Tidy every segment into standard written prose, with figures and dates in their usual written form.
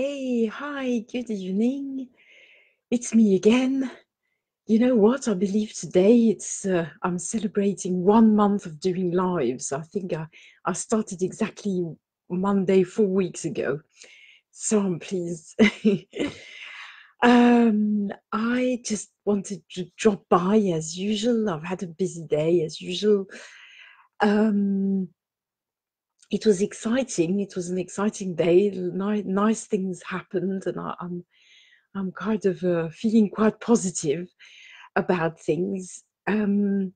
Hey, hi, good evening. It's me again. You know what? I believe today I'm celebrating 1 month of doing lives. I started exactly Monday 4 weeks ago. So I'm pleased. I just wanted to drop by as usual. I've had a busy day as usual. Um, it was exciting. It was an exciting day. Nice things happened, and I'm kind of feeling quite positive about things. I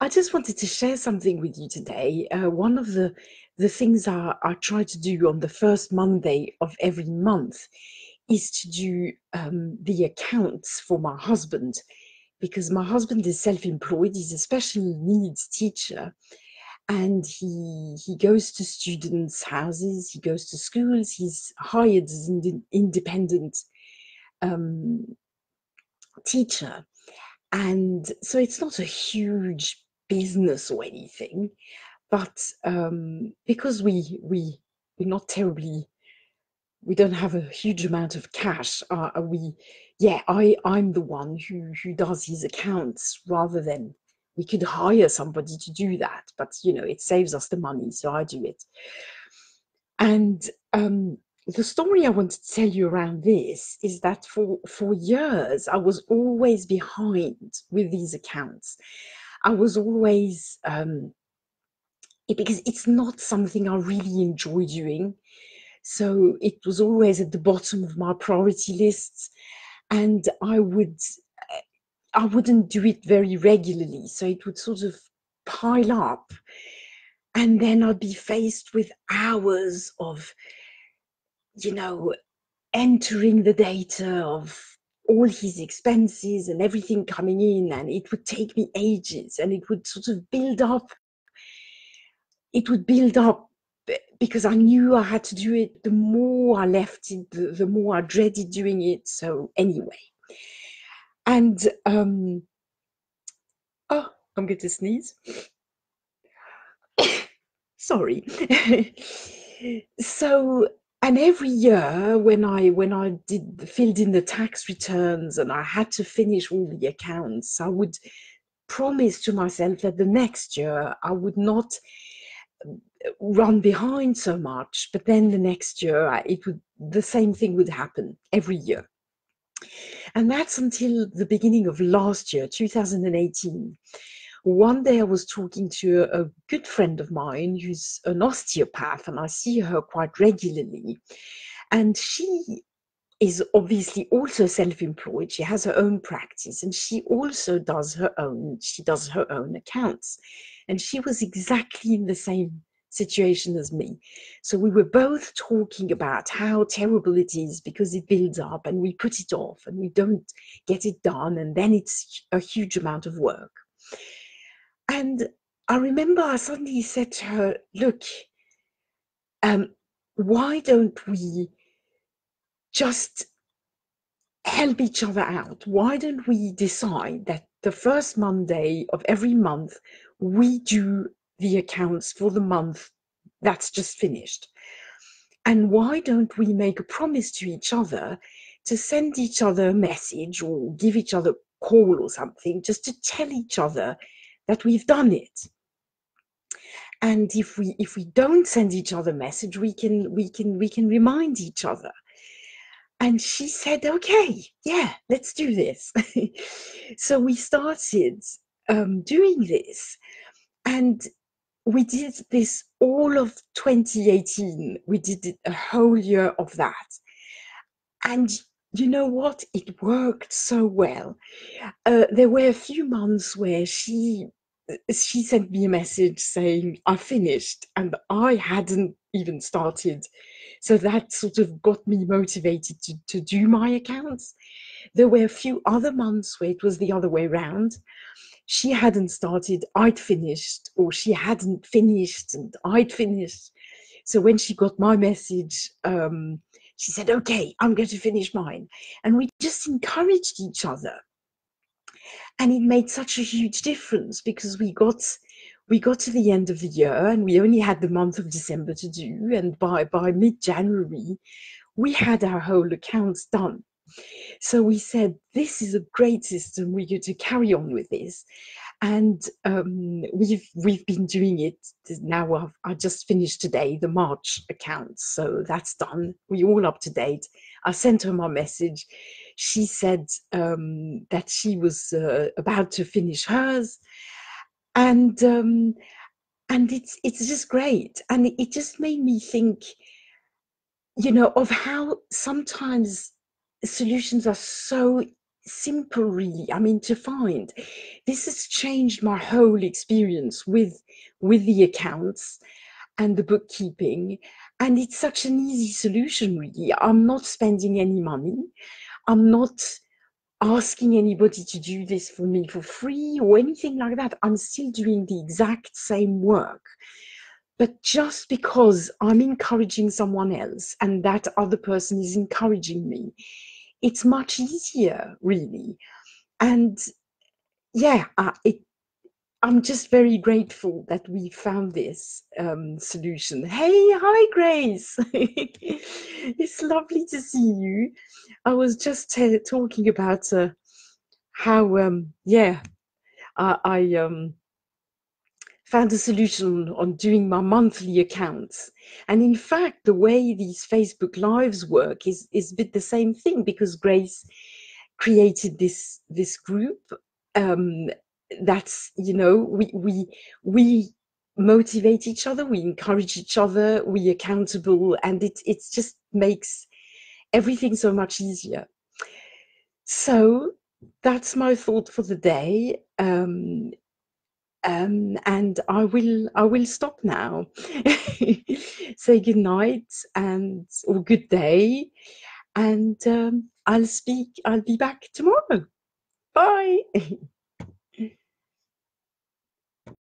just wanted to share something with you today. One of the things I try to do on the first Monday of every month is to do the accounts for my husband, because my husband is self-employed. He's a special needs teacher, and he goes to students' houses. He goes to schools. He's hired as an independent um, teacher. And so it's not a huge business or anything, but because we're not terribly, we don't have a huge amount of cash. I'm the one who does his accounts rather than we could hire somebody to do that. But it saves us the money, so I do it. And the story I want to tell you around this is that for years I was always behind with these accounts. I was always because it's not something I really enjoy doing. So it was always at the bottom of my priority lists, and I wouldn't do it very regularly. So it would sort of pile up, and then I'd be faced with hours of you know entering the data of all his expenses and everything coming in, and it would take me ages, and it would sort of build up. It would build up because I knew I had to do it. The more I left it, the more I dreaded doing it. So anyway, and oh, I'm going to sneeze. Sorry. So, and every year when I did filled in the tax returns and I had to finish all the accounts, I would promise to myself that the next year I would not run behind so much. But then the next year, the same thing would happen every year. And that's until the beginning of last year, 2018. One day I was talking to a good friend of mine who's an osteopath, and I see her quite regularly. And she is obviously also self-employed. She has her own practice, and she does her own accounts. And she was exactly in the same situation as me. So we were both talking about how terrible it is because it builds up and we put it off and we don't get it done, and then it's a huge amount of work. And I remember I suddenly said to her, look, um, why don't we just help each other out? Why don't we decide that the first Monday of every month we do the accounts for the month that's just finished? And why don't we make a promise to each other to send each other a message or give each other a call or something just to tell each other that we've done it? And if we don't send each other a message, we can remind each other. And she said, okay, yeah, let's do this. So we started doing this, and we did this all of 2018. We did it a whole year of that. And you know what? It worked so well. There were a few months where she sent me a message saying I finished and I hadn't even started. So that sort of got me motivated to do my accounts. There were a few other months where it was the other way around. She hadn't started, I'd finished, or she hadn't finished and I'd finished. So when she got my message, she said, okay, I'm going to finish mine. And we just encouraged each other, and it made such a huge difference because we got to the end of the year and we only had the month of December to do, and by mid-January we had our whole accounts done. So we said, this is a great system. We're going to carry on with this. And we've been doing it now. I just finished today the March account, so that's done. We're all up to date. I sent her my message. She said that she was about to finish hers, and it's just great. And it just made me think, of how sometimes solutions are so simple, really. I mean, to find. This has changed my whole experience with the accounts and the bookkeeping. And it's such an easy solution, really. I'm not spending any money. I'm not asking anybody to do this for me for free or anything like that. I'm still doing the exact same work. But just because I'm encouraging someone else and that other person is encouraging me, it's much easier, really. And yeah, I'm just very grateful that we found this solution. Hey, hi, Grace. It's lovely to see you. I was just talking about how, yeah, I found a solution on doing my monthly accounts. And in fact, the way these Facebook Lives work is a bit the same thing, because Grace created this group. That's, we motivate each other, we encourage each other, we accountable, and it just makes everything so much easier. So that's my thought for the day. And I will stop now. Say good night or good day, and I'll be back tomorrow. Bye.